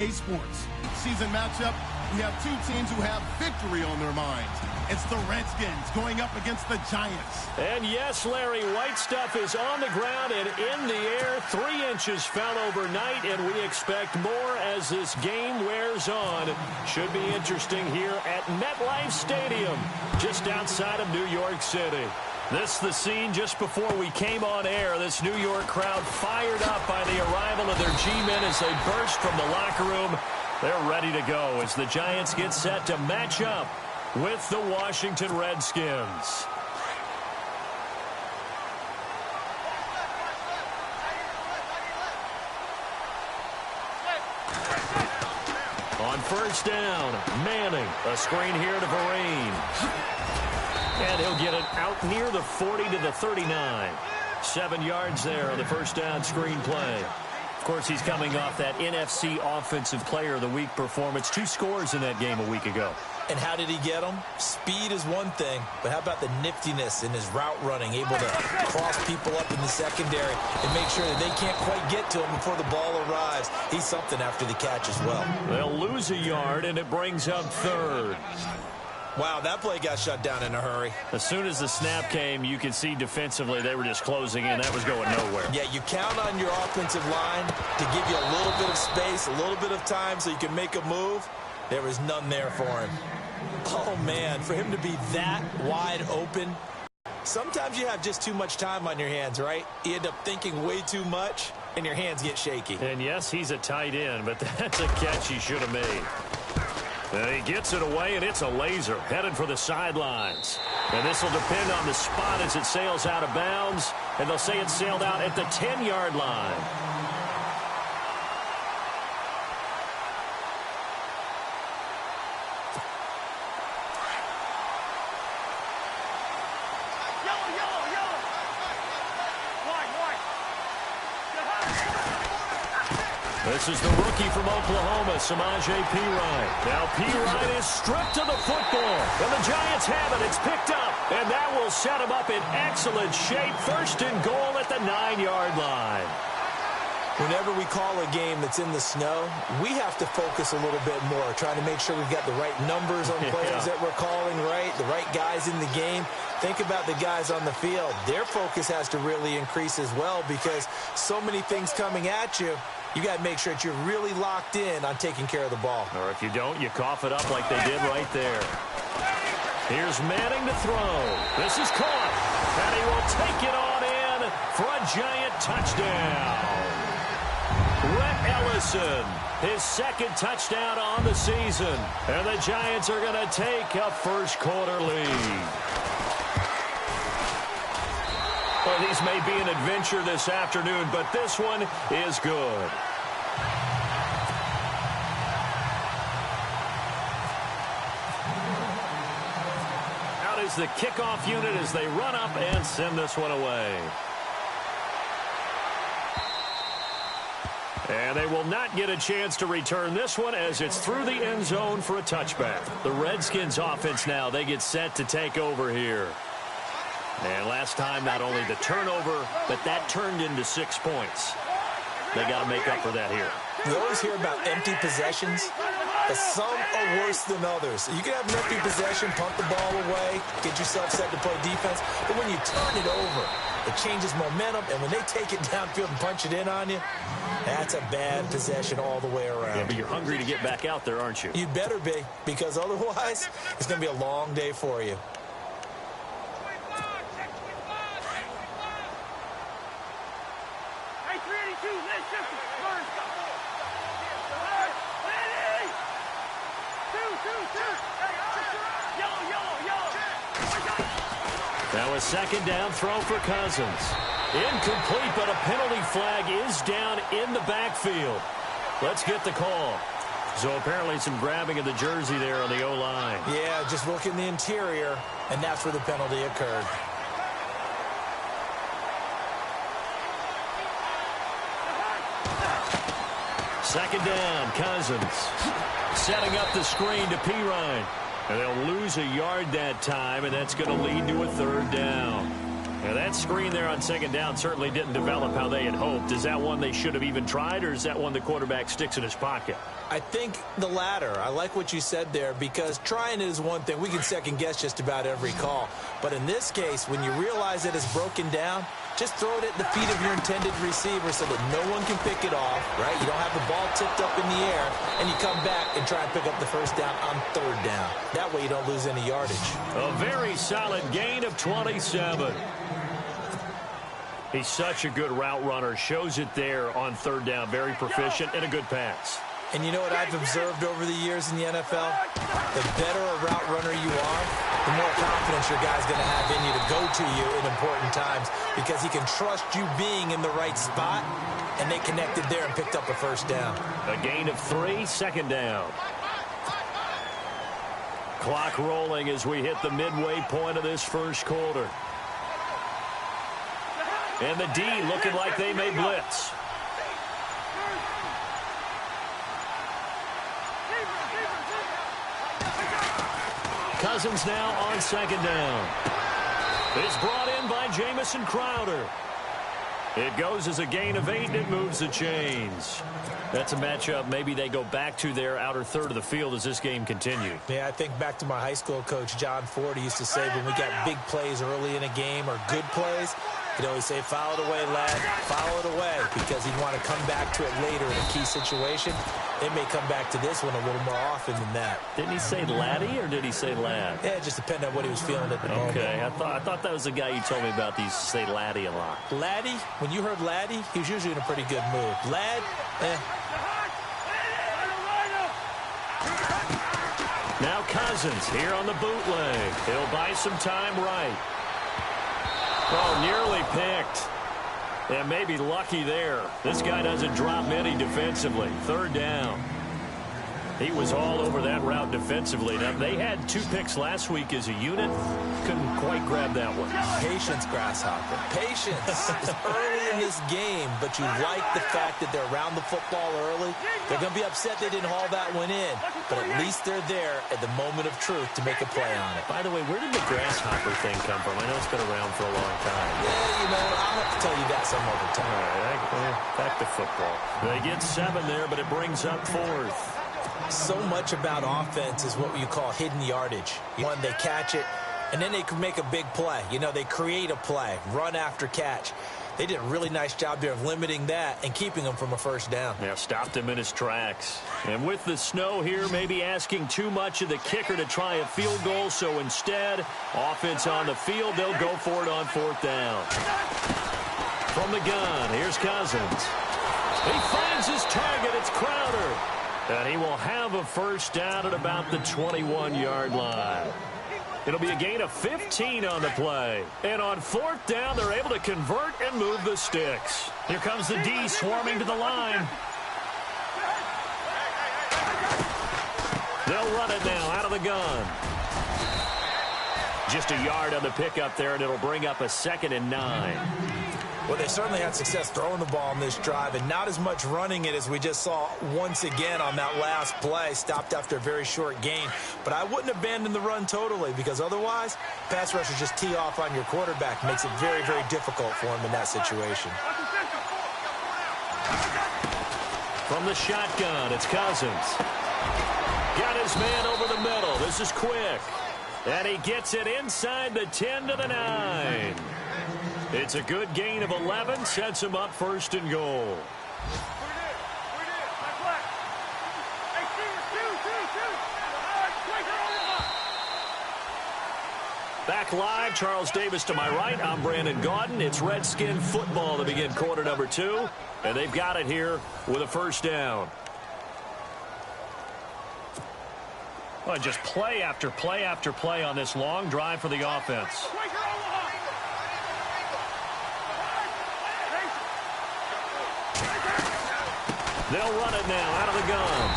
EA Sports. Season matchup, we have two teams who have victory on their minds. It's the Redskins going up against the Giants. And yes, Larry, White Stuff is on the ground and in the air. 3 inches fell overnight, and we expect more as this game wears on. Should be interesting here at MetLife Stadium, just outside of New York City. This the scene just before we came on air. This New York crowd fired up by the arrival of their G-men as they burst from the locker room. They're ready to go as the Giants get set to match up with the Washington Redskins. On first down, Manning. A screen here to Vereen. And he'll get it out near the 40 to the 39. 7 yards there on the first down screen play. Of course, he's coming off that NFC Offensive Player of the Week performance. 2 scores in that game a week ago. And how did he get them? Speed is one thing, but how about the niftiness in his route running, able to cross people up in the secondary and make sure that they can't quite get to him before the ball arrives. He's something after the catch as well. They'll lose a yard, and it brings up third. Wow, that play got shut down in a hurry. As soon as the snap came, you could see defensively they were just closing in. That was going nowhere. Yeah, you count on your offensive line to give you a little bit of space, a little bit of time so you can make a move. There was none there for him. Oh, man, for him to be that wide open. Sometimes you have just too much time on your hands, right? You end up thinking way too much, and your hands get shaky. And, yes, he's a tight end, but that's a catch he should have made. And he gets it away, and it's a laser headed for the sidelines. And this will depend on the spot as it sails out of bounds. And they'll say it sailed out at the 10-yard line. This is the rookie from Oklahoma, Samaje Perine. Now Perine is stripped to the football. And the Giants have it. It's picked up. And that will set him up in excellent shape. First and goal at the 9-yard line. Whenever we call a game that's in the snow, we have to focus a little bit more, trying to make sure we've got the right numbers on players that we're calling right, the right guys in the game. Think about the guys on the field. Their focus has to really increase as well because so many things coming at you. You got to make sure that you're really locked in on taking care of the ball. Or if you don't, you cough it up like they did right there. Here's Manning to throw. This is caught. And he will take it on in for a Giant touchdown. Rhett Ellison, his second touchdown on the season. And the Giants are going to take a first-quarter lead. Well, these may be an adventure this afternoon, but this one is good. Out is the kickoff unit as they run up and send this one away. And they will not get a chance to return this one as it's through the end zone for a touchback. The Redskins offense now, they get set to take over here. And last time, not only the turnover, but that turned into 6 points. They got to make up for that here. You always hear about empty possessions, but some are worse than others. You can have an empty possession, pump the ball away, get yourself set to play defense, but when you turn it over, it changes momentum, and when they take it downfield and punch it in on you, that's a bad possession all the way around. Yeah, but you're hungry to get back out there, aren't you? You better be, because otherwise, it's going to be a long day for you. Now a second down throw for Cousins. Incomplete, but a penalty flag is down in the backfield. Let's get the call. So apparently some grabbing of the jersey there on the O-line. Yeah, just working the interior, and that's where the penalty occurred. Second down, Cousins. Setting up the screen to Perine. And they'll lose a yard that time, and that's going to lead to a third down. Now that screen there on second down certainly didn't develop how they had hoped. Is that one they should have even tried, or is that one the quarterback sticks in his pocket? I think the latter. I like what you said there, because trying it is one thing. We can second guess just about every call. But in this case, when you realize it is broken down, just throw it at the feet of your intended receiver so that no one can pick it off, right? You don't have the ball tipped up in the air, and you come back and try and pick up the first down on third down. That way you don't lose any yardage. A very solid gain of 27. He's such a good route runner. Shows it there on third down. Very proficient and a good pass. And you know what I've observed over the years in the NFL? The better a route runner you are, the more confidence your guy's going to have in you to go to you in important times, because he can trust you being in the right spot, and they connected there and picked up a first down. A gain of 3, second down. Clock rolling as we hit the midway point of this first quarter. And the D looking like they may blitz. Cousins now on second down. It's brought in by Jamison Crowder. It goes as a gain of 8, and it moves the chains. That's a matchup maybe they go back to their outer third of the field as this game continues. Yeah, I think back to my high school coach, John Ford. He used to say when we got big plays early in a game or good plays, he'd always say, foul it away, lad, foul it away, because he'd want to come back to it later in a key situation. They may come back to this one a little more often than that. Didn't he say laddie or did he say lad? Yeah, it just depended on what he was feeling at the moment. Okay, I thought that was the guy you told me about. He used to say laddie a lot. Laddie, when you heard laddie, he was usually in a pretty good mood. Lad, Now Cousins here on the bootleg. He'll buy some time right. Oh, nearly picked. And maybe lucky there. This guy doesn't drop many defensively. Third down. He was all over that route defensively. Now, they had 2 picks last week as a unit. Couldn't quite grab that one. Patience, Grasshopper. Patience. It's early in this game, but you like the fact that they're around the football early. They're going to be upset they didn't haul that one in, but at least they're there at the moment of truth to make a play on it. By the way, where did the Grasshopper thing come from? I know it's been around for a long time. Yeah, you know, I'll have to tell you that some other time. All right, back to football. They get 7 there, but it brings up 4th. So much about offense is what you call hidden yardage. When they catch it, and then they can make a big play. You know, they create a play, run after catch. They did a really nice job there of limiting that and keeping him from a first down. Yeah, stopped him in his tracks. And with the snow here, maybe asking too much of the kicker to try a field goal. So instead, offense on the field, they'll go for it on 4th down. From the gun, here's Cousins. He finds his target. It's Crowder. And he will have a first down at about the 21-yard line. It'll be a gain of 15 on the play. And on 4th down, they're able to convert and move the sticks. Here comes the D swarming to the line. They'll run it now out of the gun. Just a yard on the pickup there, and it'll bring up a 2nd and 9. Well, they certainly had success throwing the ball in this drive, and not as much running it as we just saw once again on that last play. Stopped after a very short gain. But I wouldn't abandon the run totally, because otherwise, pass rushers just tee off on your quarterback. Makes it very, very difficult for him in that situation. From the shotgun, it's Cousins. Got his man over the middle. This is quick. And he gets it inside the 10 to the 9. It's a good gain of 11, sets him up 1st and goal. Back live, Charles Davis to my right. I'm Brandon Gaudin. It's Redskin football to begin quarter number 2. And they've got it here with a first down. Well, just play after play after play on this long drive for the offense. They'll run it now out of the gun.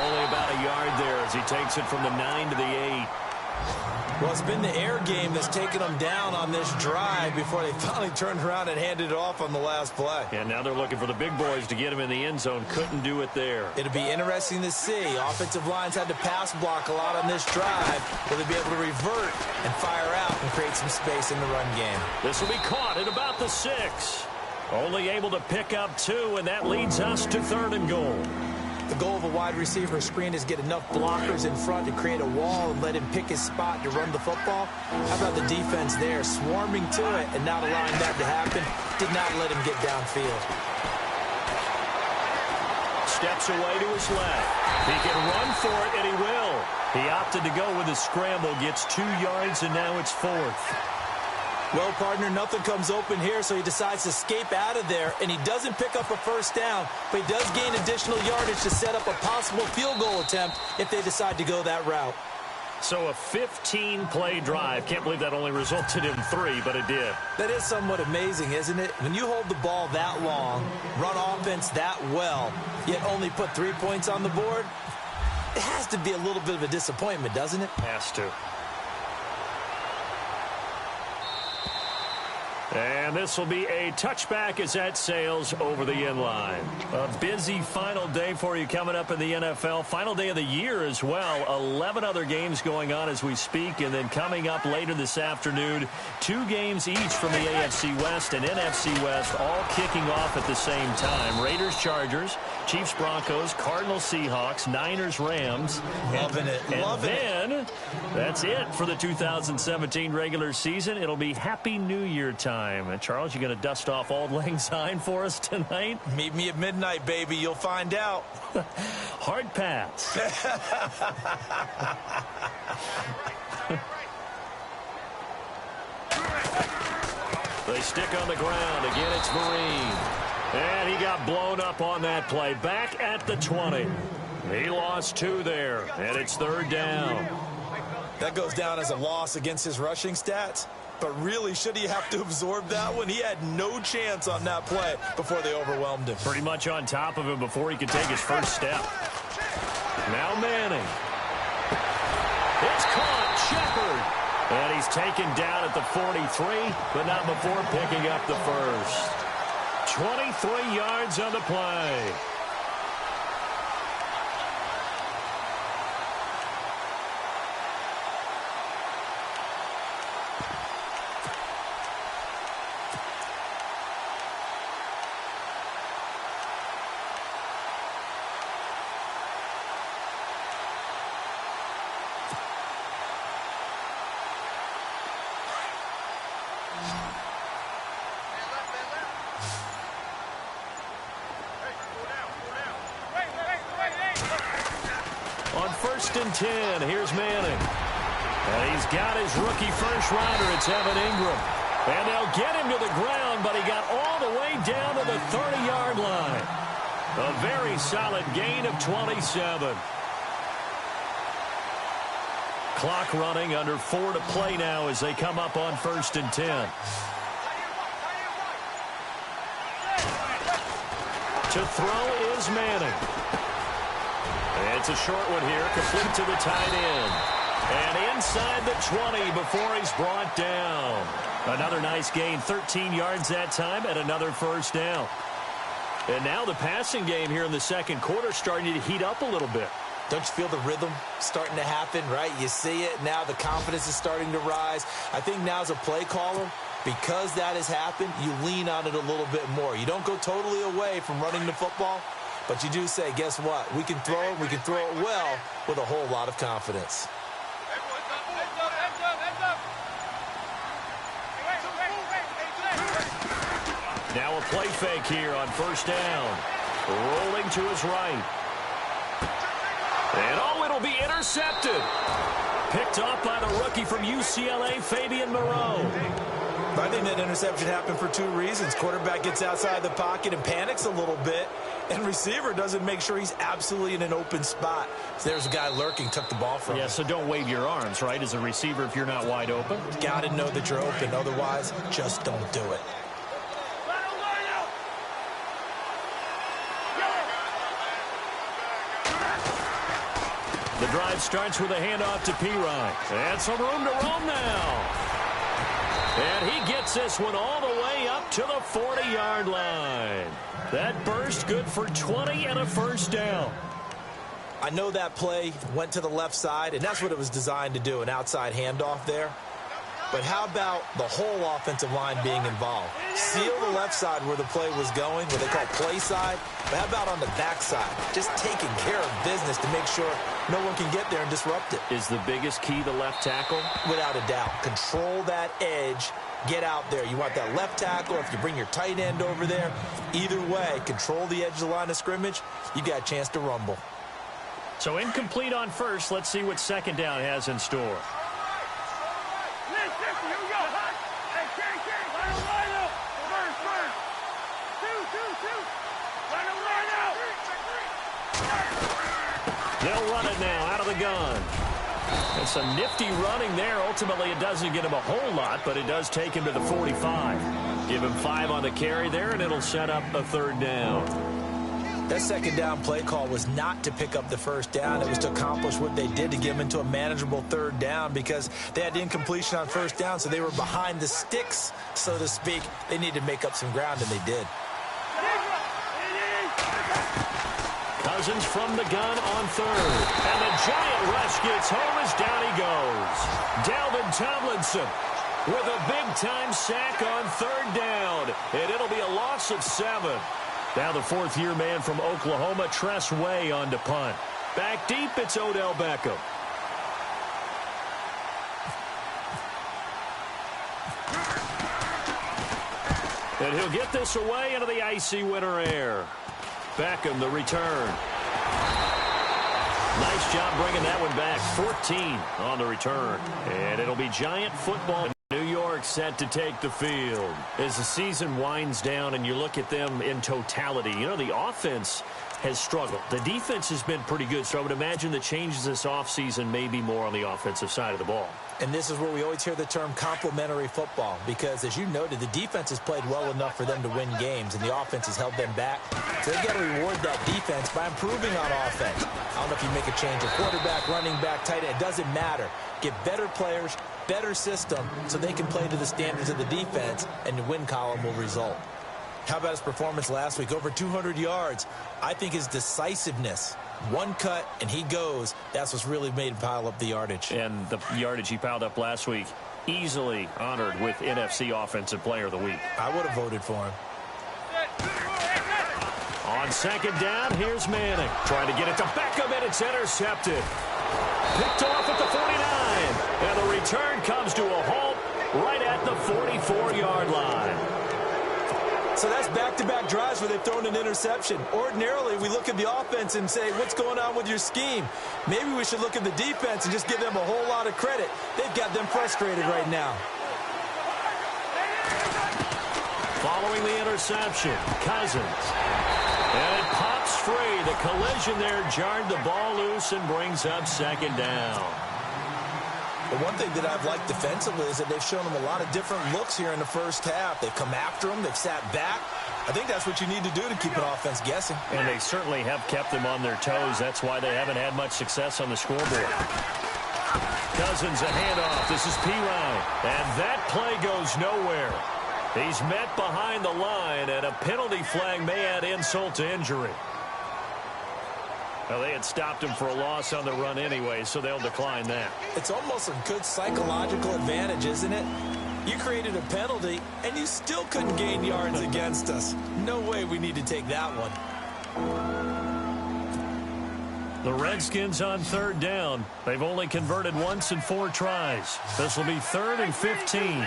Only about a yard there as he takes it from the 9 to the 8. Well, it's been the air game that's taken them down on this drive before they finally turned around and handed it off on the last play. And now they're looking for the big boys to get him in the end zone. Couldn't do it there. It'll be interesting to see. Offensive lines had to pass block a lot on this drive. Will they be able to revert and fire out and create some space in the run game? This will be caught. caught at about the 6. Only able to pick up 2, and that leads us to 3rd and goal. The goal of a wide receiver screen is get enough blockers in front to create a wall and let him pick his spot to run the football. How about the defense there, swarming to it and not allowing that to happen? Did not let him get downfield. Steps away to his left. He can run for it, and he will. He opted to go with a scramble, gets 2 yards, and now it's 4th. Well, partner, nothing comes open here, so he decides to escape out of there, and he doesn't pick up a first down, but he does gain additional yardage to set up a possible field goal attempt if they decide to go that route. So a 15-play drive. Can't believe that only resulted in 3, but it did. That is somewhat amazing, isn't it? When you hold the ball that long, run offense that well, yet only put 3 points on the board, it has to be a little bit of a disappointment, doesn't it? Has to. And this will be a touchback as that sails over the end line. A busy final day for you coming up in the NFL. Final day of the year as well. 11 other games going on as we speak. And then coming up later this afternoon, 2 games each from the AFC West and NFC West, all kicking off at the same time. Raiders, Chargers, Chiefs, Broncos, Cardinals, Seahawks, Niners, Rams. Loving it. And then that's it for the 2017 regular season. It'll be Happy New Year time. And Charles, you going to dust off Auld Lang Syne for us tonight? Meet me at midnight, baby. You'll find out. Hard pass. They stick on the ground. Again, it's Marine. And he got blown up on that play. Back at the 20. He lost 2 there. And it's 3rd down. That goes down as a loss against his rushing stats. But really, should he have to absorb that one? He had no chance on that play before they overwhelmed him. Pretty much on top of him before he could take his first step. Now Manning. It's caught. Shepard. And he's taken down at the 43, but not before picking up the first. 23 yards on the play. On 1st and 10, here's Manning. And he's got his rookie first rounder. It's Evan Ingram. And they'll get him to the ground, but he got all the way down to the 30-yard line. A very solid gain of 27. Clock running, under 4 to play now as they come up on 1st and 10. To throw is Manning. It's a short one here, complete to the tight end. And inside the 20 before he's brought down. Another nice gain, 13 yards that time, and another first down. And now the passing game here in the 2nd quarter starting to heat up a little bit. Don't you feel the rhythm starting to happen, right? You see it now, the confidence is starting to rise. I think now as a play caller, because that has happened, you lean on it a little bit more. You don't go totally away from running the football, but you do say, guess what? We can throw it, we can throw it well with a whole lot of confidence. Now a play fake here on 1st down. Rolling to his right. And oh, it'll be intercepted. Picked off by the rookie from UCLA, Fabian Moreau. I think that interception happened for 2 reasons. Quarterback gets outside the pocket and panics a little bit, and receiver doesn't make sure he's absolutely in an open spot. So there's a guy lurking, took the ball from him. Yeah, so don't wave your arms, right, as a receiver if you're not wide open. Got to know that you're open. Otherwise, just don't do it. The drive starts with a handoff to P-Ryan. And some room to roam now. And he gets this one all the way up to the 40-yard line. That burst good for 20 and a first down. I know that play went to the left side, and that's what it was designed to do, an outside handoff there. But how about the whole offensive line being involved? Seal the left side where the play was going, what they call play side. But how about on the back side? Just taking care of business to make sure no one can get there and disrupt it. Is the biggest key the left tackle? Without a doubt. Control that edge. Get out there. You want that left tackle. If you bring your tight end over there, either way, control the edge of the line of scrimmage. You got a chance to rumble. So incomplete on first. Let's see what second down has in store. They'll run it now out of the gun. It's a nifty running there. Ultimately, it doesn't get him a whole lot, but it does take him to the 45. Give him 5 on the carry there, and it'll set up a third down. That second down play call was not to pick up the first down. It was to accomplish what they did to get them into a manageable third down because they had incompletion on first down, so they were behind the sticks, so to speak. They needed to make up some ground, and they did. Cousins from the gun on third. And the giant rush gets home as down he goes. Dalvin Tomlinson with a big-time sack on third down. And it'll be a loss of 7. Now the fourth-year man from Oklahoma, Tress Way, on to punt. Back deep, it's Odell Beckham. And he'll get this away into the icy winter air. Beckham, the return. Nice job bringing that one back. 14 on the return. And it'll be Giant football. New York set to take the field. As the season winds down and you look at them in totality, you know, the offense has struggled. The defense has been pretty good, so I would imagine the changes this offseason may be more on the offensive side of the ball. And this is where we always hear the term complementary football because, as you noted, the defense has played well enough for them to win games, and the offense has held them back. So they've got to reward that defense by improving on offense. I don't know if you make a change of quarterback, running back, tight end. It doesn't matter. Get better players, better system, so they can play to the standards of the defense, and the win column will result. How about his performance last week? Over 200 yards. I think his decisiveness, one cut and he goes, that's what's really made him pile up the yardage. And the yardage he piled up last week, easily honored with NFC Offensive Player of the Week. I would have voted for him. On second down, here's Manning. Trying to get it to Beckham, and it's intercepted. Picked off at the 49. And the return comes to a halt right at the 44-yard line. So that's back-to-back drives where they've thrown an interception. Ordinarily, we look at the offense and say, what's going on with your scheme? Maybe we should look at the defense and just give them a whole lot of credit. They've got them frustrated right now. Following the interception, Cousins. And it pops free. The collision there jarred the ball loose and brings up second down. The one thing that I've liked defensively is that they've shown them a lot of different looks here in the first half. They've come after them. They've sat back. I think that's what you need to do to keep an offense guessing. And they certainly have kept them on their toes. That's why they haven't had much success on the scoreboard. Cousins, a handoff. This is Pirine. And that play goes nowhere. He's met behind the line, and a penalty flag may add insult to injury. Well, they had stopped him for a loss on the run anyway, so they'll decline that. It's almost a good psychological advantage, isn't it? You created a penalty, and you still couldn't gain yards against us. No way we need to take that one. The Redskins on third down. They've only converted once in 4 tries. This will be 3rd and 15.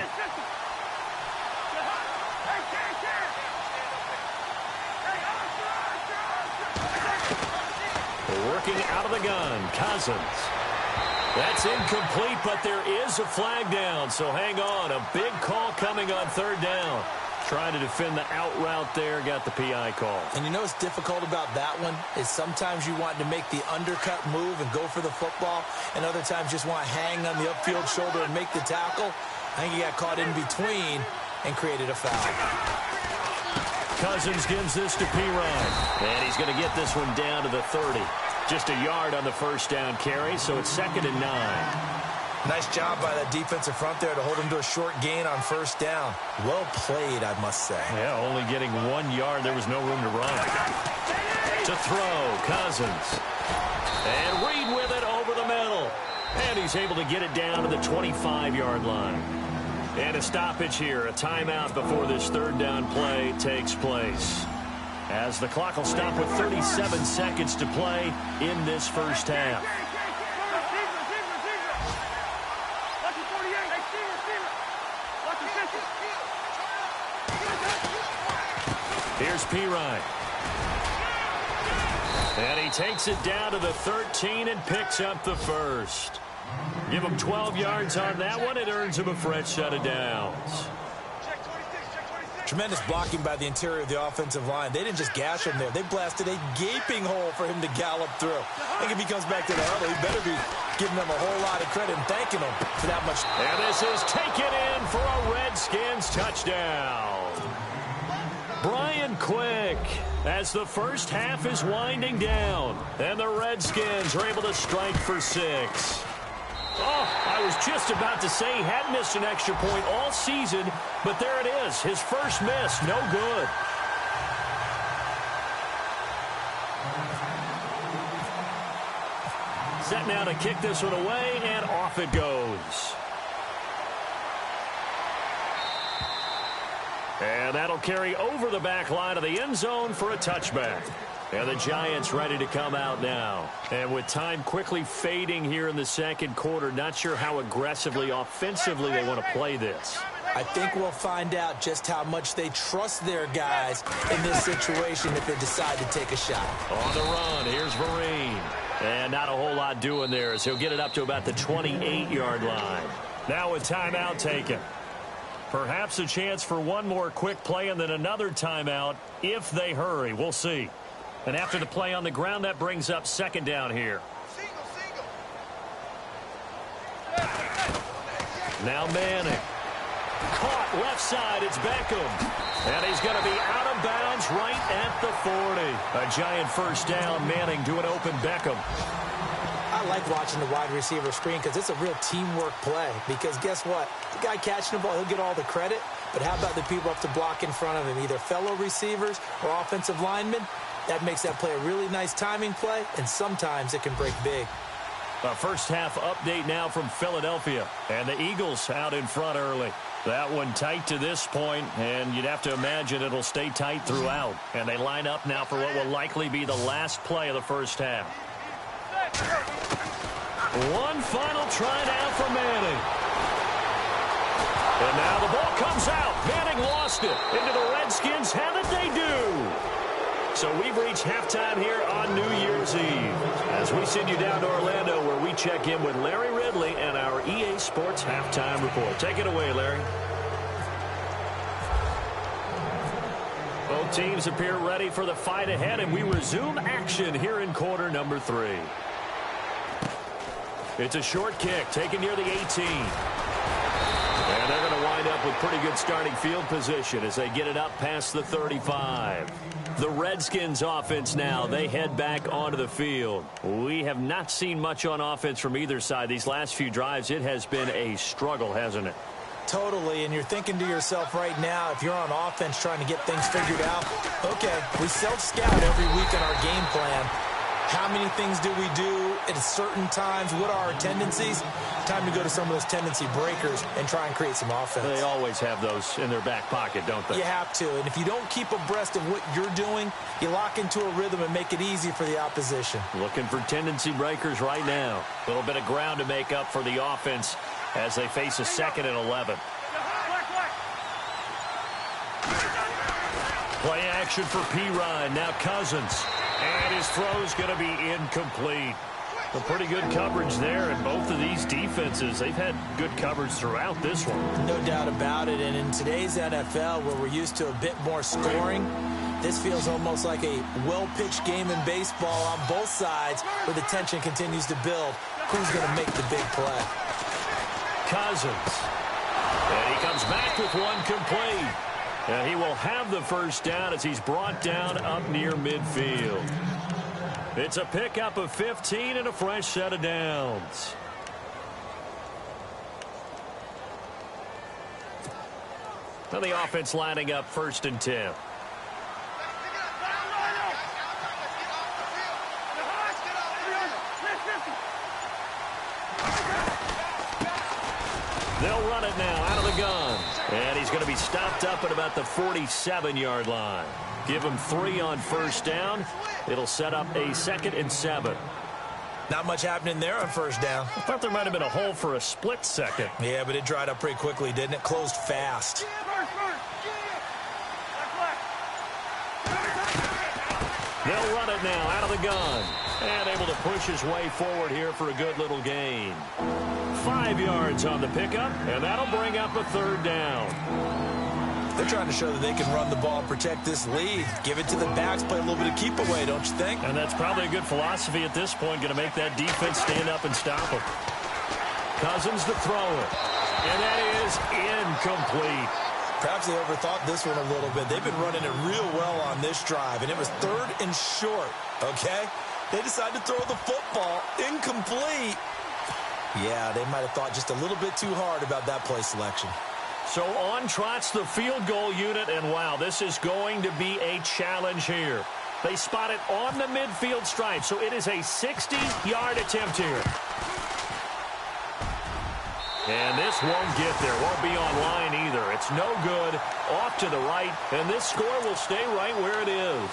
Working out of the gun, Cousins. That's incomplete, but there is a flag down, so hang on. A big call coming on third down. Trying to defend the out route there, got the PI call. And you know what's difficult about that one is sometimes you want to make the undercut move and go for the football, and other times just want to hang on the upfield shoulder and make the tackle. I think he got caught in between and created a foul. Cousins gives this to Pirine, and he's going to get this one down to the 30. Just a yard on the first down carry, so it's 2nd and 9. Nice job by that defensive front there to hold him to a short gain on first down. Well played, I must say. Yeah, only getting 1 yard. There was no room to run. To throw, Cousins. And Reed with it over the middle. And he's able to get it down to the 25-yard line. And a stoppage here, a timeout before this third down play takes place. As the clock will stop with 37 seconds to play in this first half. Here's Pirine. And he takes it down to the 13 and picks up the first. Give him 12 yards on that one. It earns him a fresh set of downs. Tremendous blocking by the interior of the offensive line. They didn't just gash him there. They blasted a gaping hole for him to gallop through. I think if he comes back to the huddle, he better be giving them a whole lot of credit and thanking them for that much. And this is taken in for a Redskins touchdown. Brian Quick, as the first half is winding down, and the Redskins are able to strike for 6. Oh, I was just about to say he hadn't missed an extra point all season, but there it is. His first miss, no good. Set now to kick this one away, and off it goes. And that'll carry over the back line of the end zone for a touchback. And the Giants ready to come out now. And with time quickly fading here in the second quarter, not sure how aggressively, offensively they want to play this. I think we'll find out just how much they trust their guys in this situation if they decide to take a shot. On the run, here's Vereen. And not a whole lot doing there as he'll get it up to about the 28-yard line. Now a timeout taken. Perhaps a chance for one more quick play and then another timeout if they hurry. We'll see. And after the play on the ground, that brings up second down here. Now Manning. Caught left side. It's Beckham. And he's going to be out of bounds right at the 40. A giant first down. Manning to an open Beckham. I like watching the wide receiver screen because it's a real teamwork play. Because guess what? The guy catching the ball, he'll get all the credit. But how about the people up to block in front of him? Either fellow receivers or offensive linemen. That makes that play a really nice timing play, and sometimes it can break big. A first half update now from Philadelphia. And the Eagles out in front early. That one tight to this point, and you'd have to imagine it'll stay tight throughout. And they line up now for what will likely be the last play of the first half. One final try now for Manning. And now the ball comes out. Manning lost it. Into the Redskins. How did they do? So we've reached halftime here on New Year's Eve as we send you down to Orlando where we check in with Larry Ridley and our EA Sports Halftime Report. Take it away, Larry. Both teams appear ready for the fight ahead, and we resume action here in quarter number 3. It's a short kick taken near the 18. And they're going to wind up with pretty good starting field position as they get it up past the 35. The Redskins offense now, they head back onto the field. We have not seen much on offense from either side. These last few drives, it has been a struggle, hasn't it? Totally, and you're thinking to yourself right now, if you're on offense trying to get things figured out, okay, we self-scout every week in our game plan. How many things do we do at certain times? What are our tendencies? Time to go to some of those tendency breakers and try and create some offense. They always have those in their back pocket, don't they? You have to, and if you don't keep abreast of what you're doing, you lock into a rhythm and make it easy for the opposition. Looking for tendency breakers right now. A little bit of ground to make up for the offense as they face a 2nd and 11. Play action for Pirine. Now Cousins. And his throw's going to be incomplete. A pretty good coverage there, and both of these defenses, they've had good coverage throughout this one. No doubt about it, and in today's NFL, where we're used to a bit more scoring, this feels almost like a well-pitched game in baseball on both sides, where the tension continues to build. Who's going to make the big play? Cousins. And he comes back with one complete. And he will have the first down as he's brought down up near midfield. It's a pickup of 15 and a fresh set of downs. Now the offense lining up 1st and 10. They'll run it now out of the gun. And he's going to be stopped up at about the 47-yard line. Give him 3 on first down. It'll set up a 2nd and 7. Not much happening there on first down. I thought there might have been a hole for a split second. Yeah, but it dried up pretty quickly, didn't it? Closed fast. They'll run it now out of the gun. And able to push his way forward here for a good little gain. 5 yards on the pickup, and that'll bring up a 3rd down. They're trying to show that they can run the ball, protect this lead. Give it to the backs, play a little bit of keep away, don't you think? And that's probably a good philosophy at this point, going to make that defense stand up and stop them. Cousins to throw it. And that is incomplete. Perhaps they overthought this one a little bit. They've been running it real well on this drive, and it was 3rd and short, okay? They decided to throw the football incomplete. Yeah, they might have thought just a little bit too hard about that play selection. So on trots the field goal unit, and wow, this is going to be a challenge here. They spot it on the midfield stripe, so it is a 60-yard attempt here. And this won't get there, won't be on line either. It's no good, off to the right, and this score will stay right where it is.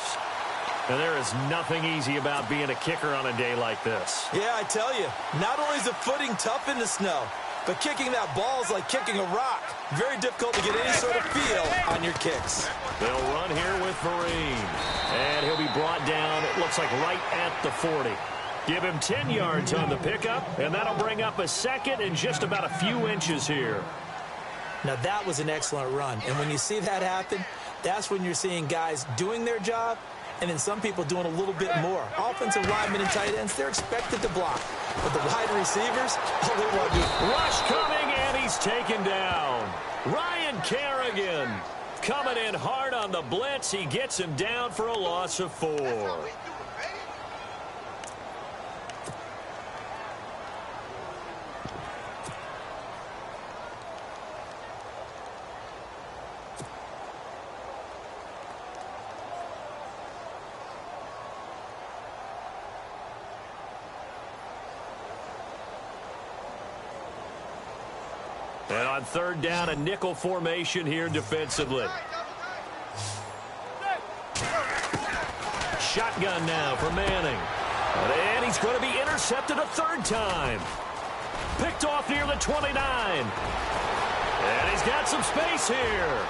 And there is nothing easy about being a kicker on a day like this. Yeah, I tell you, not only is the footing tough in the snow, but kicking that ball is like kicking a rock. Very difficult to get any sort of feel on your kicks. They'll run here with Vereen. And he'll be brought down, it looks like right at the 40. Give him 10 yards on the pickup, and that'll bring up a 2nd and just about a few inches here. Now that was an excellent run. And when you see that happen, that's when you're seeing guys doing their job, and then some people doing a little bit more. Offensive linemen and tight ends, they're expected to block. But the wide receivers, all they want to do. Rush coming, and he's taken down. Ryan Kerrigan coming in hard on the blitz. He gets him down for a loss of 4. And on 3rd down, a nickel formation here defensively. Shotgun now for Manning. And he's going to be intercepted a 3rd time. Picked off near the 29. And he's got some space here.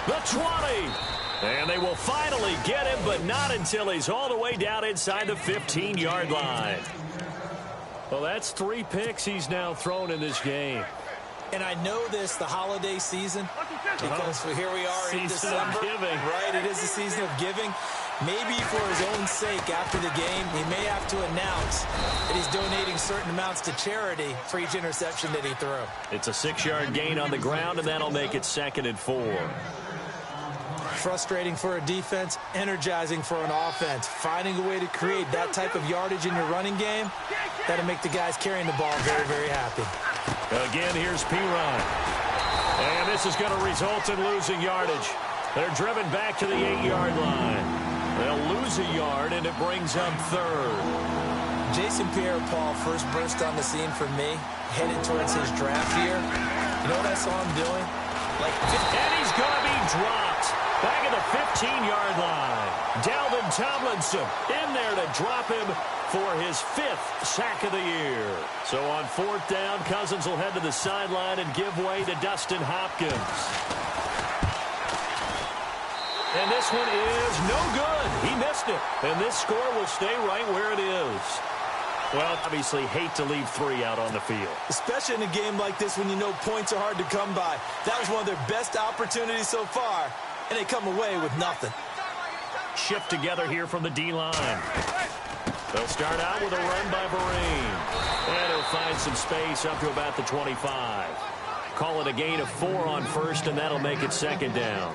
The 20. And they will finally get him, but not until he's all the way down inside the 15-yard line. Well, that's 3 picks he's now thrown in this game. And I know this, the holiday season, because here we are in December. Giving. Right, it is the season of giving. Maybe for his own sake after the game, he may have to announce that he's donating certain amounts to charity for each interception that he threw. It's a 6-yard gain on the ground, and that'll make it 2nd and 4. Frustrating for a defense, energizing for an offense. Finding a way to create that type of yardage in your running game, that'll make the guys carrying the ball very, very happy. Again, here's Piron. And this is going to result in losing yardage. They're driven back to the 8-yard line. They'll lose a yard, and it brings up 3rd. Jason Pierre-Paul first burst on the scene for me, headed towards his draft year. You know what I saw him doing? And he's going to be dropped. Back at the 15-yard line. Dalvin Tomlinson in there to drop him for his 5th sack of the year. So on 4th down, Cousins will head to the sideline and give way to Dustin Hopkins. And this one is no good. He missed it. And this score will stay right where it is. Well, obviously hate to leave 3 out on the field. Especially in a game like this when you know points are hard to come by. That was one of their best opportunities so far, and they come away with nothing. Shift together here from the D-line. They'll start out with a run by Vereen. And he'll find some space up to about the 25. Call it a gain of 4 on 1st, and that'll make it 2nd down.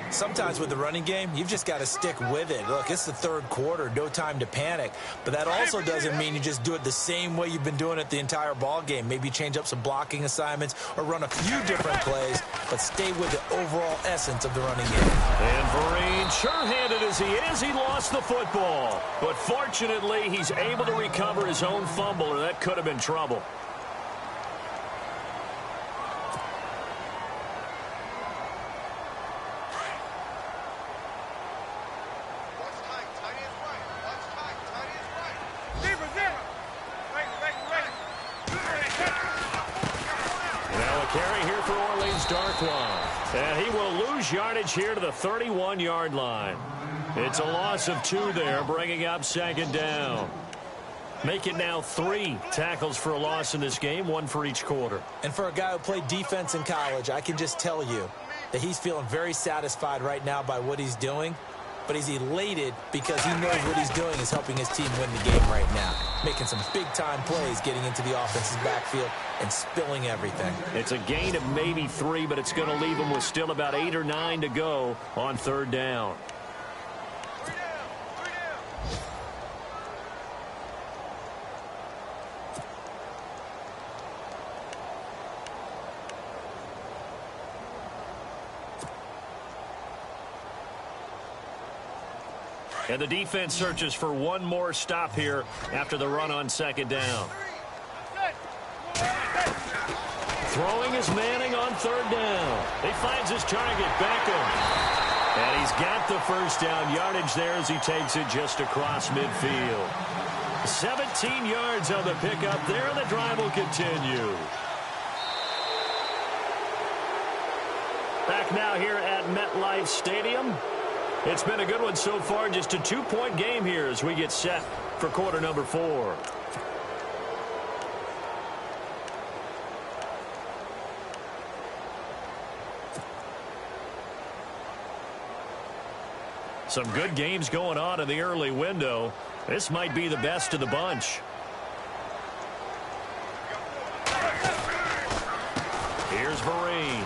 Sometimes with the running game, you've just got to stick with it. Look, it's the 3rd quarter, no time to panic. But that also doesn't mean you just do it the same way you've been doing it the entire ball game. Maybe change up some blocking assignments or run a few different plays, but stay with the overall essence of the running game. And Vereen, sure-handed as he is, he lost the football. But fortunately, he's able to recover his own fumble, or that could have been trouble. carry here for Orleans Darkwa. And he will lose yardage here to the 31-yard line. It's a loss of 2 there, bringing up second down. Make it now 3 tackles for a loss in this game, 1 for each quarter. And for a guy who played defense in college, I can just tell you that he's feeling very satisfied right now by what he's doing. But he's elated because he knows what he's doing is helping his team win the game right now. Making some big-time plays, getting into the offense's backfield and spilling everything. It's a gain of maybe 3, but it's going to leave him with still about 8 or 9 to go on third down. And the defense searches for one more stop here after the run on second down. Throwing is Manning on third down. He finds his target, Beckham. And he's got the first down yardage there as he takes it just across midfield. 17 yards on the pickup there. The drive will continue. Back now here at MetLife Stadium. It's been a good one so far. Just a 2-point game here as we get set for quarter number 4. Some good games going on in the early window. This might be the best of the bunch. Here's Vereen.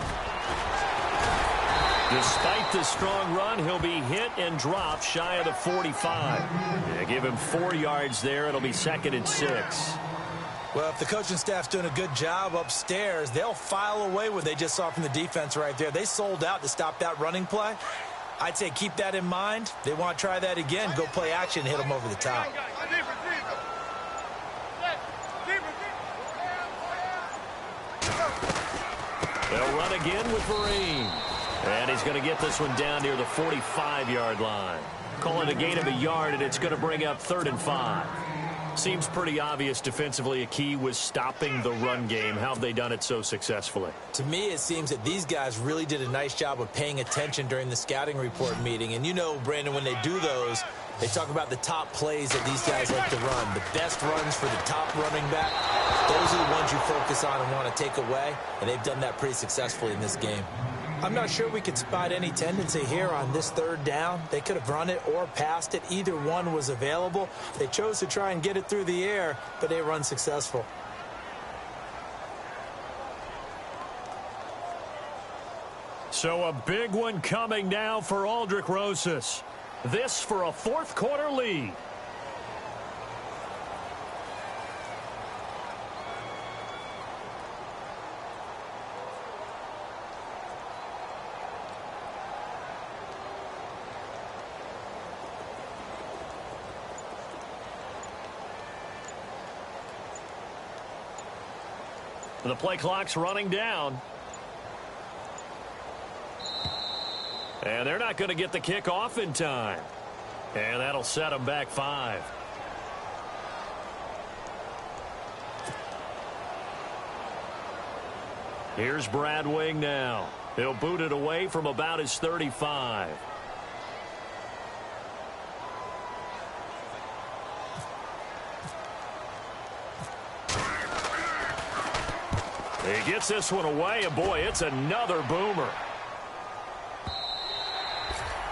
Despite the strong run, he'll be hit and dropped shy of the 45. Yeah, give him 4 yards there. It'll be 2nd and 6. Well, if the coaching staff's doing a good job upstairs, they'll file away what they just saw from the defense right there. They sold out to stop that running play. I'd say keep that in mind. They want to try that again. Go play action, hit them over the top. They'll run again with Vereen. And he's going to get this one down near the 45-yard line. Call it a gain of a yard, and it's going to bring up 3rd and 5. Seems pretty obvious defensively a key was stopping the run game. How have they done it so successfully? To me, it seems that these guys really did a nice job of paying attention during the scouting report meeting. And you know, Brandon, when they do those, they talk about the top plays that these guys like to run. The best runs for the top running back. Those are the ones you focus on and want to take away. And they've done that pretty successfully in this game. I'm not sure we could spot any tendency here on this 3rd down. They could have run it or passed it. Either one was available. They chose to try and get it through the air, but they run successful. So a big one coming now for Aldrick Rosas. This for a 4th quarter lead. The play clock's running down. And they're not going to get the kick off in time. And that'll set them back 5. Here's Brad Wing now. He'll boot it away from about his 35. He gets this one away, and boy, it's another boomer.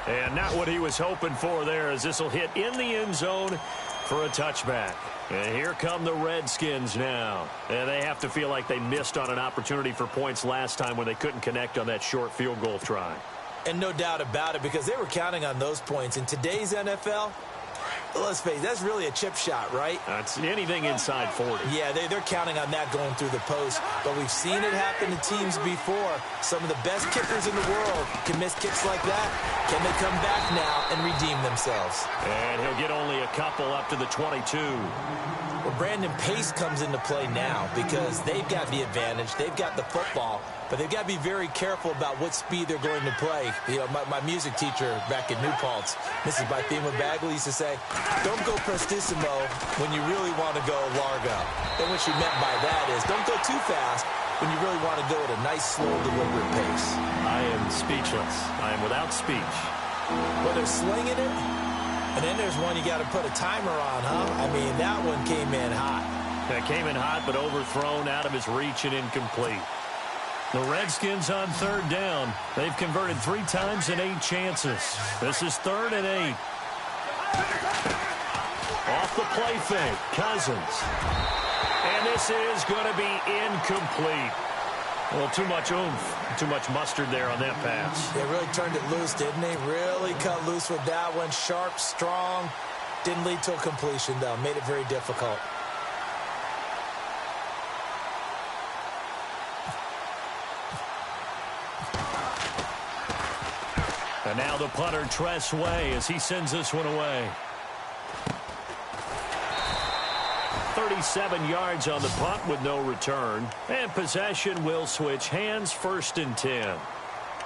And not what he was hoping for there, as this will hit in the end zone for a touchback. And here come the Redskins now. And they have to feel like they missed on an opportunity for points last time when they couldn't connect on that short field goal try. And no doubt about it, because they were counting on those points. In today's NFL, let's face it, that's really a chip shot, right? That's anything inside 40. Yeah, they're counting on that going through the post. But we've seen it happen to teams before. Some of the best kickers in the world can miss kicks like that. Can they come back now and redeem themselves? And he'll get only a couple up to the 22. Well, Brandon, pace comes into play now because they've got the advantage. They've got the football. But they've got to be very careful about what speed they're going to play. You know, my music teacher back in New Paltz, Mrs. Bythema Bagley, used to say, don't go prestissimo when you really want to go largo. And what she meant by that is don't go too fast when you really want to go at a nice, slow, deliberate pace. I am speechless. I am without speech. Well, they're slinging it, and then there's one you got to put a timer on, huh? I mean, that one came in hot. That came in hot, but overthrown, out of his reach and incomplete. The Redskins on third down. They've converted 3 times in 8 chances. This is 3rd and 8. Off the play fake, Cousins. And this is going to be incomplete. Well, too much oomph, too much mustard there on that pass. They really turned it loose, didn't they? Really cut loose with that one. Sharp, strong. Didn't lead to a completion, though. Made it very difficult. And now the punter, Tress Way, as he sends this one away. 37 yards on the punt with no return. And possession will switch hands, 1st and 10.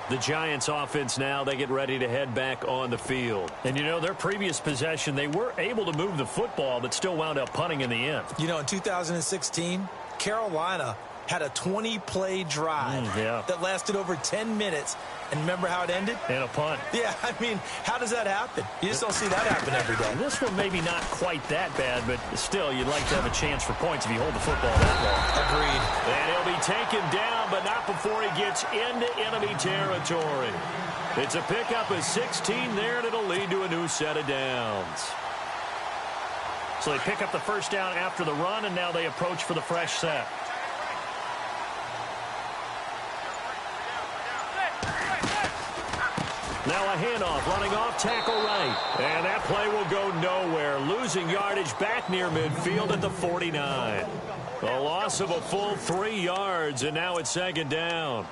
The Giants offense now, they get ready to head back on the field. And, you know, their previous possession, they were able to move the football, but still wound up punting in the end. You know, in 2016, Carolina had a 20-play drive that lasted over 10 minutes. And remember how it ended? And a punt. Yeah, I mean, how does that happen? You just don't see that happen every day. This one maybe not quite that bad, but still, you'd like to have a chance for points if you hold the football that long. Agreed. And he'll be taken down, but not before he gets into enemy territory. It's a pickup of 16 there, and it'll lead to a new set of downs. So they pick up the first down after the run, and now they approach for the fresh set. Now a handoff, running off, tackle right. And that play will go nowhere. Losing yardage back near midfield at the 49. A loss of a full 3 yards, and now it's 2nd down.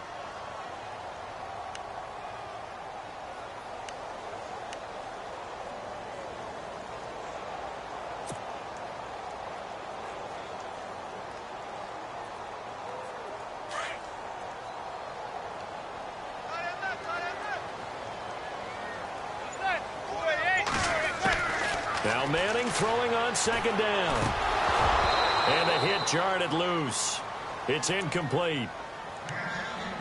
Now Manning throwing on 2nd down. And the hit jarred it loose. It's incomplete.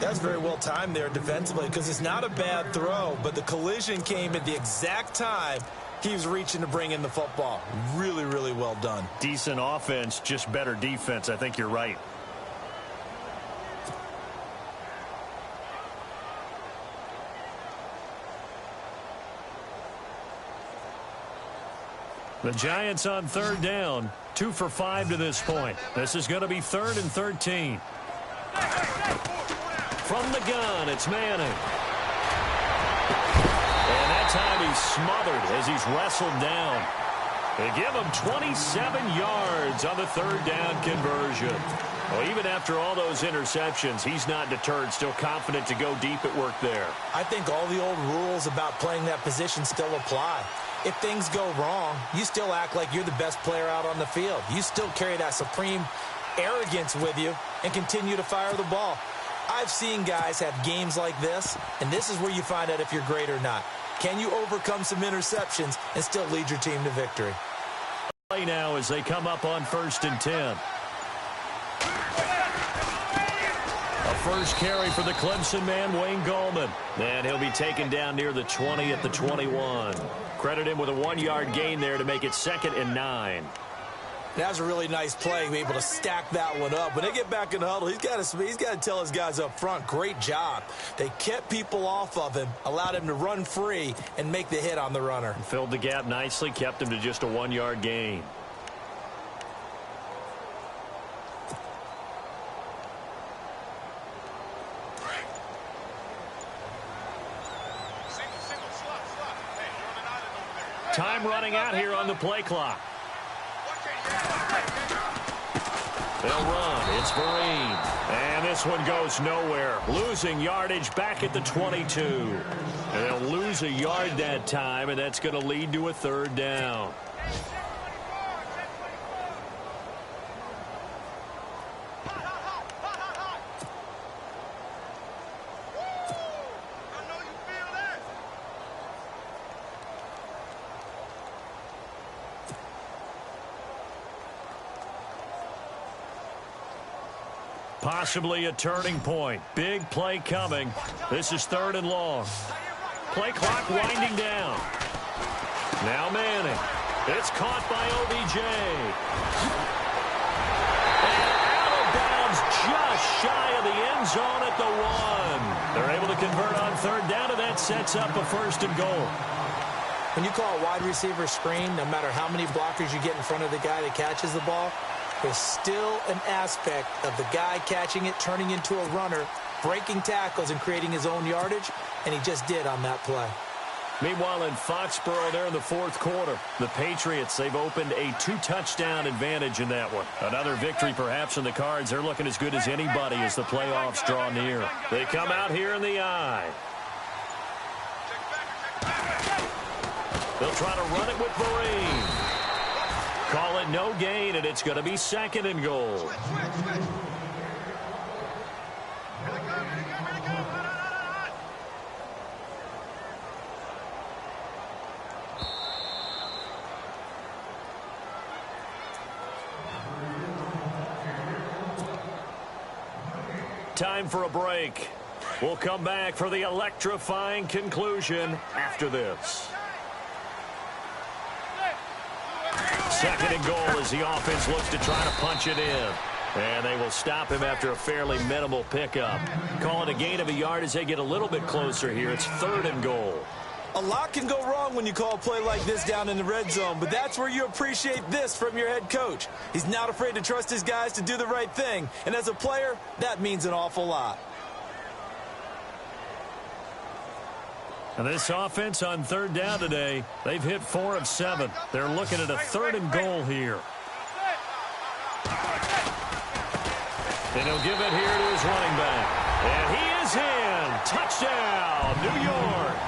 That's very well timed there defensively because it's not a bad throw, but the collision came at the exact time he was reaching to bring in the football. Really, really well done. Decent offense, just better defense. I think you're right. The Giants on 3rd down, 2 for 5 to this point. This is going to be 3rd and 13. From the gun, it's Manning. And that time he's smothered as he's wrestled down. They give him 27 yards on the 3rd down conversion. Well, even after all those interceptions, he's not deterred, still confident to go deep at work there. I think all the old rules about playing that position still apply. If things go wrong, you still act like you're the best player out on the field. You still carry that supreme arrogance with you and continue to fire the ball. I've seen guys have games like this, and this is where you find out if you're great or not. Can you overcome some interceptions and still lead your team to victory? Play now as they come up on 1st and 10. A first carry for the Clemson man, Wayne Gallman. And he'll be taken down near the 20 at the 21. Credit him with a 1-yard gain there to make it 2nd and 9. That was a really nice play, be able to stack that one up. When they get back in the huddle, he's got to tell his guys up front, great job. They kept people off of him, allowed him to run free and make the hit on the runner. Filled the gap nicely, kept him to just a 1-yard gain. Time running out here on the play clock. They'll run. It's Vereen. And this one goes nowhere. Losing yardage back at the 22. They'll lose a yard that time, and that's going to lead to a 3rd down. Possibly a turning point. Big play coming. This is 3rd and long. Play clock winding down. Now Manning. It's caught by OBJ. And out of bounds just shy of the end zone at the 1. They're able to convert on 3rd down, and that sets up a 1st and goal. When you call a wide receiver screen, no matter how many blockers you get in front of the guy that catches the ball, there's still an aspect of the guy catching it, turning into a runner, breaking tackles and creating his own yardage, and he just did on that play. Meanwhile, in Foxborough there in the 4th quarter, the Patriots, they've opened a 2-touchdown advantage in that one. Another victory perhaps in the cards. They're looking as good as anybody as the playoffs draw near. They come out here in the eye. They'll try to run it with Marine. Call it no gain, and it's going to be 2nd and goal. Time for a break. We'll come back for the electrifying conclusion after this. 2nd and goal as the offense looks to try to punch it in. And they will stop him after a fairly minimal pickup. Call it a gain of a yard as they get a little bit closer here. It's 3rd and goal. A lot can go wrong when you call a play like this down in the red zone, but that's where you appreciate this from your head coach. He's not afraid to trust his guys to do the right thing, and as a player, that means an awful lot. And this offense on 3rd down today, they've hit 4 of 7. They're looking at a 3rd and goal here. And he'll give it here to his running back. And he is in. Touchdown, New York.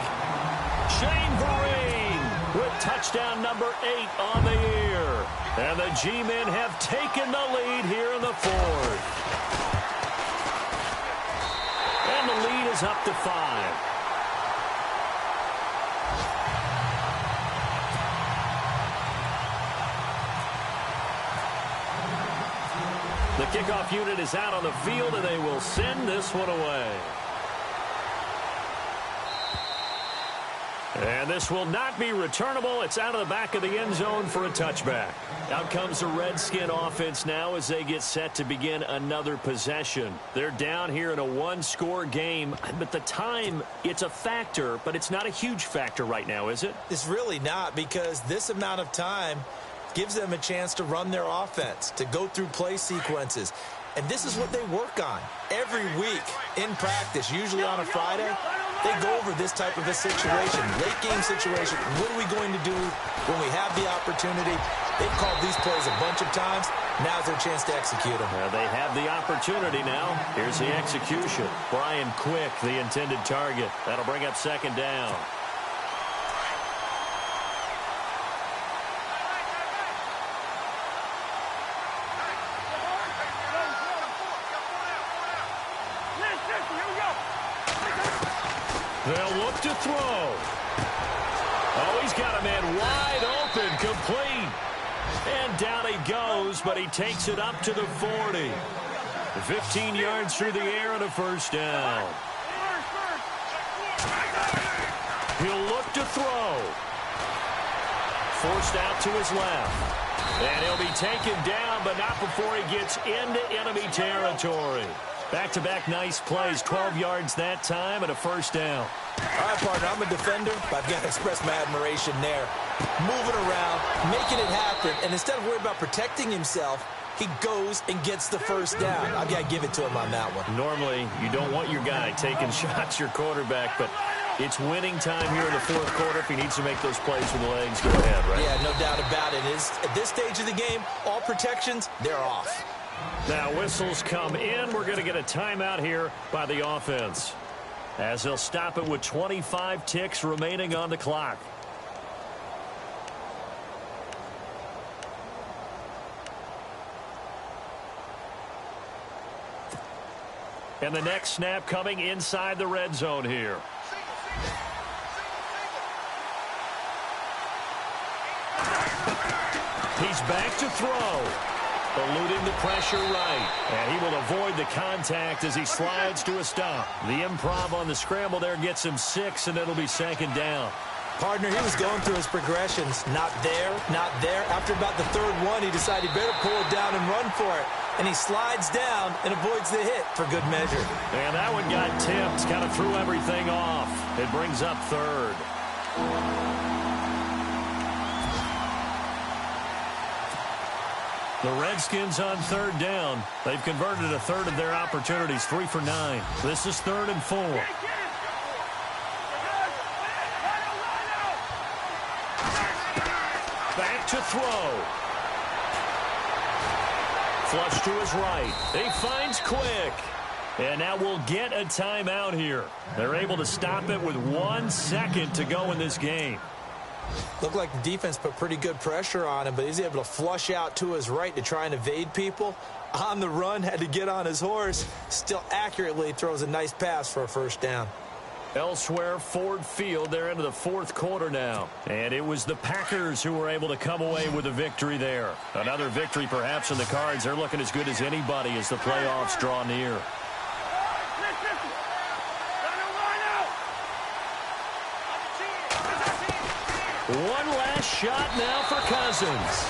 Shane Vereen with touchdown number 8 on the year. And the G-men have taken the lead here in the 4th. And the lead is up to 5. The kickoff unit is out on the field, and they will send this one away. And this will not be returnable. It's out of the back of the end zone for a touchback. Out comes the Redskin offense now as they get set to begin another possession. They're down here in a 1-score game, but the time, it's a factor, but it's not a huge factor right now, is it? It's really not, because this amount of time gives them a chance to run their offense, to go through play sequences. And this is what they work on every week in practice, usually on a Friday. They go over this type of a situation, late game situation. What are we going to do when we have the opportunity? They've called these plays a bunch of times. Now's their chance to execute them. They have the opportunity now. Here's the execution. Brian Quick, the intended target. That'll bring up 2nd down. They'll look to throw. Oh, he's got a man wide open, complete. And down he goes, but he takes it up to the 40. 15 yards through the air and a 1st down. He'll look to throw. Forced out to his left. And he'll be taken down, but not before he gets into enemy territory. Back-to-back nice plays, 12 yards that time and a 1st down. All right, partner, I'm a defender, but I've got to express my admiration there. Moving around, making it happen, and instead of worrying about protecting himself, he goes and gets the 1st down. I've got to give it to him on that one. Normally, you don't want your guy taking shots, your quarterback, but it's winning time here in the 4th quarter. If he needs to make those plays with the legs, go ahead, right? Yeah, no doubt about it. At this stage of the game, all protections, they're off. Now whistles come in. We're going to get a timeout here by the offense, as they'll stop it with 25 ticks remaining on the clock. And the next snap coming inside the red zone here. He's back to throw. eluding the pressure right. And he will avoid the contact as he slides to a stop. The improv on the scramble there gets him 6, and it'll be 2nd down. Partner, he was going through his progressions. Not there, not there. After about the 3rd one, he decided he better pull it down and run for it. And he slides down and avoids the hit for good measure. And that one got tipped, kind of threw everything off. It brings up 3rd. The Redskins on 3rd down. They've converted a 1/3 of their opportunities, 3 for 9. This is 3rd and 4. Back to throw. Flush to his right. He finds Quick. And now we'll get a timeout here. They're able to stop it with 1 second to go in this game. Looked like the defense put pretty good pressure on him, but he's able to flush out to his right to try and evade people. On the run, had to get on his horse. Still accurately throws a nice pass for a 1st down. Elsewhere, Ford Field, they're into the 4th quarter now. And it was the Packers who were able to come away with a victory there. Another victory perhaps in the cards. They're looking as good as anybody as the playoffs draw near. One last shot now for Cousins.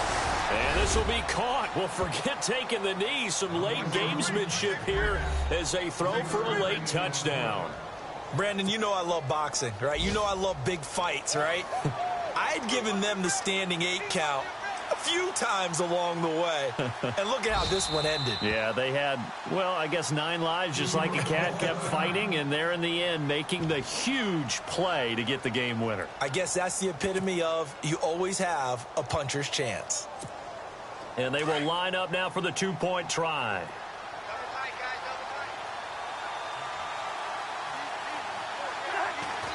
And this will be caught. Well, forget taking the knee. Some late gamesmanship here as they throw for a late touchdown. Brandon, you know I love boxing, right? You know I love big fights, right? I'd given them the standing 8 count a few times along the way. And look at how this one ended. Yeah, they had, well, I guess 9 lives, just like a cat, kept fighting, and they're in the end making the huge play to get the game winner. I guess that's the epitome of you always have a puncher's chance. And they will line up now for the 2-point try.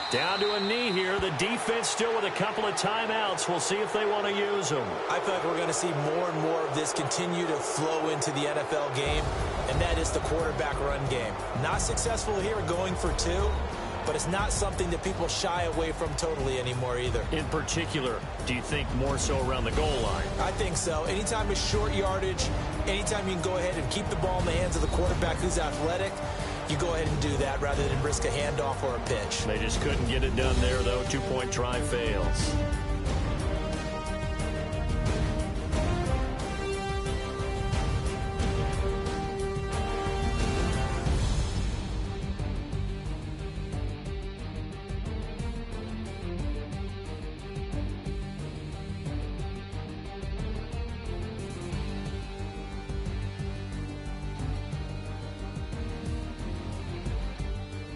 Down to a knee here. The defense still with a couple of timeouts. We'll see if they want to use them. I feel like we're going to see more and more of this continue to flow into the NFL game, and that is the quarterback run game. Not successful here going for 2, but it's not something that people shy away from totally anymore either. In particular, do you think more so around the goal line? I think so. Anytime it's short yardage, anytime you can go ahead and keep the ball in the hands of the quarterback who's athletic, you go ahead and do that rather than risk a handoff or a pitch. They just couldn't get it done there, though. 2-point try fails.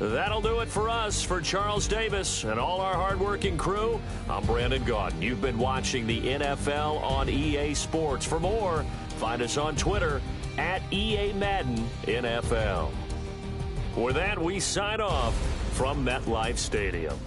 That'll do it for us. For Charles Davis and all our hardworking crew, I'm Brandon Gaudin. You've been watching the NFL on EA Sports. For more, find us on Twitter at EA Madden NFL. With that, we sign off from MetLife Stadium.